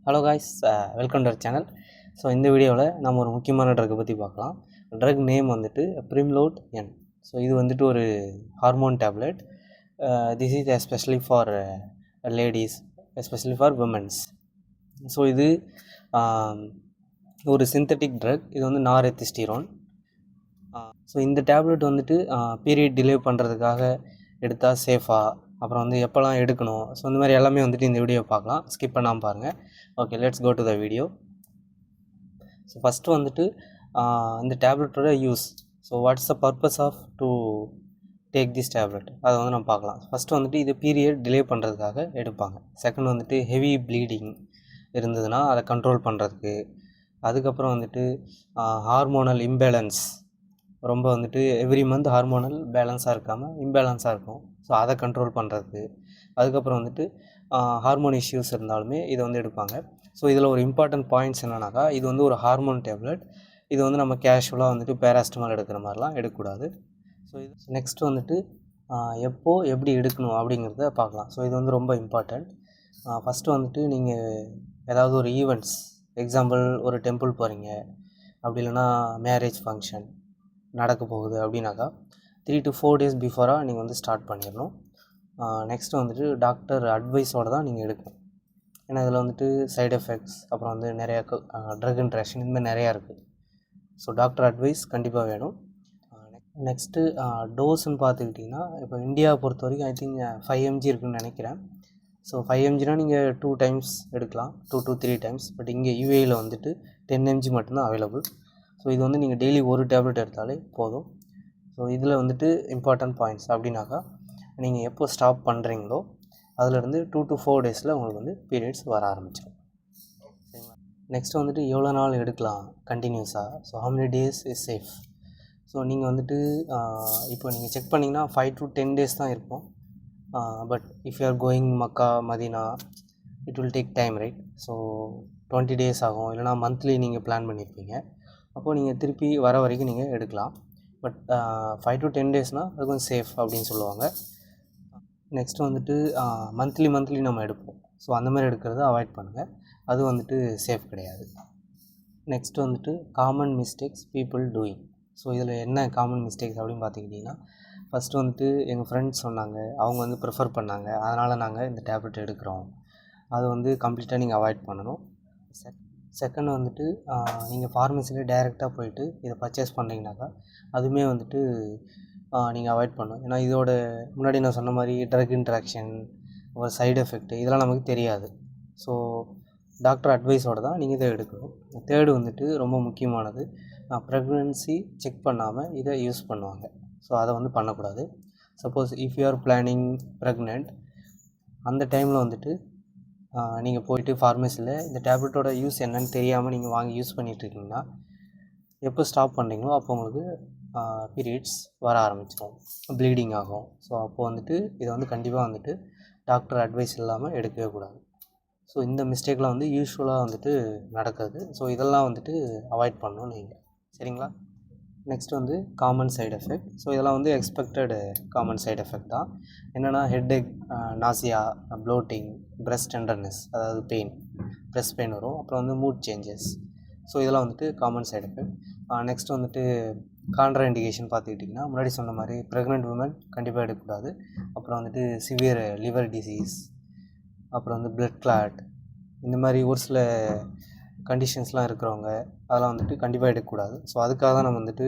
Hello guys, welcome to our channel. So இந்த வீடியோவில் நம்ம ஒரு முக்கியமான ட்ரக்கை பற்றி பார்க்கலாம். ட்ரக் நேம் வந்துட்டு பிரிம்லோட் என். ஸோ இது வந்துட்டு ஒரு hormone tablet. This is especially for ladies, especially for women's. So இது ஒரு சிந்தட்டிக் ட்ரக். இது வந்து நாரெத்திஸ்டிரோன். ஸோ இந்த டேப்லெட் வந்துட்டு பீரியட் டிலே பண்ணுறதுக்காக எடுத்தால் சேஃபாக, அப்புறம் வந்து எப்போல்லாம் எடுக்கணும், ஸோ இந்த மாதிரி எல்லாமே வந்துட்டு இந்த வீடியோ பார்க்கலாம். ஸ்கிப் பண்ணாமல் பாருங்கள். Okay, let's go to the video. So first வந்துட்டு இந்த டேப்லெட்டோட use. So what's the purpose of to take this tablet, அதை வந்து நம்ம பார்க்கலாம். ஃபஸ்ட்டு வந்துட்டு இது பீரியட் டிலே பண்ணுறதுக்காக எடுப்பாங்க. செகண்ட் வந்துட்டு ஹெவி ப்ளீடிங் இருந்ததுன்னா அதை கண்ட்ரோல் பண்ணுறதுக்கு. அதுக்கப்புறம் வந்துட்டு ஹார்மோனல் இம்பேலன்ஸ், ரொம்ப வந்துட்டு எவ்ரி மந்த் ஹார்மோனல் பேலன்ஸாக இருக்காமல் இம்பேலன்ஸாக இருக்கும், ஸோ அதை கண்ட்ரோல் பண்ணுறதுக்கு. அதுக்கப்புறம் வந்துட்டு ஹார்மோன் இஷ்யூஸ் இருந்தாலுமே இதை வந்து எடுப்பாங்க. ஸோ இதில் ஒரு இம்பார்ட்டன்ட் பாயிண்ட்ஸ் என்னன்னாக்கா, இது வந்து ஒரு ஹார்மோன் டேப்லெட். இது வந்து நம்ம கேஷுவலாக வந்துட்டு பேராசிட்டமால் எடுக்கிற மாதிரிலாம் எடுக்கக்கூடாது. ஸோ இது நெக்ஸ்ட் வந்துட்டு எப்போது எப்படி எடுக்கணும் அப்படிங்கிறத பார்க்கலாம். ஸோ இது வந்து ரொம்ப இம்பார்ட்டண்ட். ஃபஸ்ட்டு வந்துட்டு நீங்கள் ஏதாவது ஒரு ஈவெண்ட்ஸ், எக்ஸாம்பிள் ஒரு டெம்பிள் போகிறீங்க, அப்படி இல்லைனா மேரேஜ் ஃபங்க்ஷன் நடக்க போகுது அப்படின்னாக்கா 3 to 4 days பிஃபோராக நீங்கள் வந்து ஸ்டார்ட் பண்ணிடணும். நெக்ஸ்ட்டு வந்துட்டு டாக்டர் அட்வைஸோடு தான் நீங்கள் எடுக்கணும். ஏன்னா இதில் வந்துட்டு சைடு எஃபெக்ட்ஸ், அப்புறம் வந்து நிறையா ட்ரக் இன்ட்ராக்ஷன், இந்த மாதிரி நிறையா இருக்குது. ஸோ டாக்டர் அட்வைஸ் கண்டிப்பாக வேணும். நெக்ஸ்ட்டு டோஸ்ன்னு பார்த்துக்கிட்டிங்கன்னா, இப்போ இந்தியாவை பொறுத்த வரைக்கும் ஐ திங்க் 5 mg இருக்குதுன்னு நினைக்கிறேன். ஸோ 5 mgனா நீங்கள் 2 times எடுக்கலாம், 2 to 3 times. பட் இங்கே யூஏயில் வந்துட்டு 10 mg மட்டும்தான் அவைலபிள். ஸோ இது வந்து நீங்கள் டெய்லி ஒரு டேப்லெட் எடுத்தாலே போதும். ஸோ இதில் வந்துட்டு இம்பார்ட்டன்ட் பாயிண்ட்ஸ் அப்படின்னாக்கா, நீங்கள் எப்போ ஸ்டாப் பண்ணுறீங்களோ அதிலேருந்து 2 to 4 days உங்களுக்கு வந்து பீரியட்ஸ் வர ஆரம்பிச்சிடும். சரிங்களா? நெக்ஸ்ட்டு வந்துட்டு எவ்வளோ நாள் எடுக்கலாம் கண்டினியூஸாக. So how many days is safe. So நீங்கள் வந்துட்டு இப்போ நீங்கள் செக் பண்ணிங்கன்னா 5 to 10 days தான் இருக்கும். But if you are going Mecca, Medina, it will take time, right? So 20 days ஆகும். இல்லைனா மந்த்லி நீங்கள் பிளான் பண்ணியிருப்பீங்க, அப்போது நீங்கள் திருப்பி வர வரைக்கும் நீங்கள் எடுக்கலாம். பட் 5 to 10 daysனால் அது கொஞ்சம் சேஃப் அப்படின்னு சொல்லுவாங்க. நெக்ஸ்ட்டு வந்துட்டு மந்த்லி நம்ம எடுப்போம். ஸோ அந்த மாதிரி எடுக்கிறத அவாய்ட் பண்ணுங்கள், அது வந்துட்டு சேஃப் கிடையாது. நெக்ஸ்ட்டு வந்துட்டு common mistakes people doing. So இதில் என்ன காமன் மிஸ்டேக்ஸ் அப்படின்னு பார்த்துக்கிட்டிங்கன்னா, ஃபஸ்ட்டு வந்துட்டு எங்கள் ஃப்ரெண்ட்ஸ் சொன்னாங்க, அவங்க வந்து ப்ரிஃபர் பண்ணாங்க, அதனால் நாங்கள் இந்த டேப்லெட் எடுக்கிறோம். அது வந்து கம்ப்ளீட்டாக நீங்கள் அவாய்ட் பண்ணணும். செகண்ட் வந்துட்டு நீங்கள் ஃபார்மசியில் டைரெக்டாக போயிட்டு இதை பர்ச்சேஸ் பண்ணிங்கனாக்கா அதுவுமே வந்துட்டு நீங்கள் அவாய்ட் பண்ணணும். ஏன்னா இதோட முன்னாடி நான் சொன்ன மாதிரி ட்ரக் இன்ட்ராக்ஷன், ஒரு சைடு எஃபெக்ட், இதெல்லாம் நமக்கு தெரியாது. ஸோ டாக்டர் அட்வைஸோடு தான் நீங்கள் இதை எடுக்கணும். தேர்டு வந்துட்டு ரொம்ப முக்கியமானது, ப்ரெக்னன்சி செக் பண்ணாமல் இதை யூஸ் பண்ணுவாங்க. ஸோ அதை வந்து பண்ணக்கூடாது. Suppose if you are planning pregnant, அந்த டைமில் வந்துட்டு நீங்கள் போயிட்டு ஃபார்மசியில் இந்த டேப்லெட்டோட யூஸ் என்னன்னு தெரியாமல் நீங்கள் வாங்கி யூஸ் பண்ணிகிட்ருக்கீங்கன்னா, எப்போ ஸ்டாப் பண்ணுறீங்களோ அப்போ உங்களுக்கு பீரியட்ஸ் வர ஆரம்பிச்சிடும், ப்ளீடிங் ஆகும். ஸோ அப்போது வந்துட்டு இதை வந்து கண்டிப்பாக வந்துட்டு டாக்டர் அட்வைஸ் இல்லாமல் எடுக்கவே கூடாது. ஸோ இந்த மிஸ்டேக்லாம் வந்து யூஸ்வலாக வந்துட்டு நடக்குது. ஸோ இதெல்லாம் வந்துட்டு அவாய்ட் பண்ணணும் நீங்கள். சரிங்களா? நெக்ஸ்ட் வந்து காமன் சைடு எஃபெக்ட். ஸோ இதெல்லாம் வந்து எக்ஸ்பெக்டட் காமன் சைடு எஃபெக்ட் தான். என்னென்னா headache, nausea, bloating, breast tenderness, அதாவது பெயின், பிரெஸ்ட் பெயின் வரும். அப்புறம் வந்து மூட் சேஞ்சஸ். ஸோ இதெல்லாம் வந்துட்டு காமன் சைடு எஃபெக்ட். நெக்ஸ்ட் வந்துட்டு கான்ட்ரா இண்டிகேஷன் பார்த்துக்கிட்டிங்கன்னா, முன்னாடி சொன்ன மாதிரி ப்ரெக்னென்ட் உமன் கண்டிப்பாக எடுக்கக்கூடாது. அப்புறம் வந்துட்டு சிவியர் லிவர் டிசீஸ், அப்புறம் வந்து பிளட் கிளாட், இந்த மாதிரி ஒரு சில கண்டிஷன்ஸ்லாம் இருக்கிறவங்க அதெல்லாம் வந்துட்டு கண்டிப்பாக எடுக்கக்கூடாது. ஸோ அதுக்காக தான் நம்ம வந்துட்டு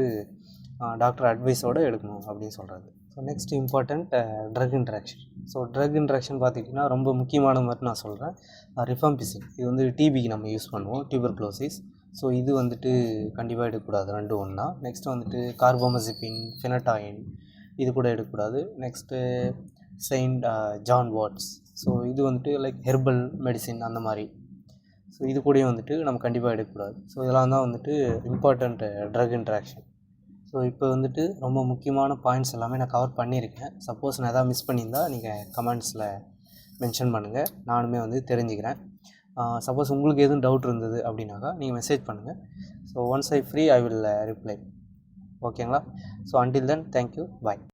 டாக்டர் அட்வைஸோடு எடுக்கணும் அப்படின்னு சொல்கிறது. So next important drug interaction. So drug interaction பார்த்திங்கன்னா ரொம்ப முக்கியமான மாதிரி நான் சொல்கிறேன். ரிஃபம்பிசின், இது வந்து டிபிக்கு நம்ம யூஸ் பண்ணுவோம், டியூபர்குலோசிஸ். ஸோ இது வந்துட்டு கண்டிப்பாக எடுக்கக்கூடாது, ரெண்டும் ஒன்றா. நெக்ஸ்ட்டு வந்துட்டு கார்போமசிபின், ஃபெனட்டாயின், இது கூட எடுக்கக்கூடாது. Next Saint John worts. So இது வந்துட்டு லைக் ஹெர்பல் மெடிசின் அந்த மாதிரி. ஸோ இது கூடயும் வந்துட்டு நம்ம கண்டிப்பாக எடுக்கக்கூடாது. ஸோ இதெல்லாம் தான் வந்துட்டு இம்பார்ட்டண்ட் ட்ரக் இன்ட்ராக்ஷன். ஸோ இப்போ வந்துட்டு ரொம்ப முக்கியமான பாயிண்ட்ஸ் எல்லாமே நான் கவர் பண்ணியிருக்கேன். சப்போஸ் நான் எதாவது மிஸ் பண்ணியிருந்தால் நீங்கள் கமெண்ட்ஸில் மென்ஷன் பண்ணுங்கள், நானுமே வந்து தெரிஞ்சுக்கிறேன். சப்போஸ் உங்களுக்கு எதுவும் டவுட் இருந்தது அப்படின்னாக்கா நீங்கள் மெசேஜ் பண்ணுங்கள். So once I free I will reply. ஓகேங்களா? ஸோ அன்டில் தென், தேங்க்யூ, பாய்.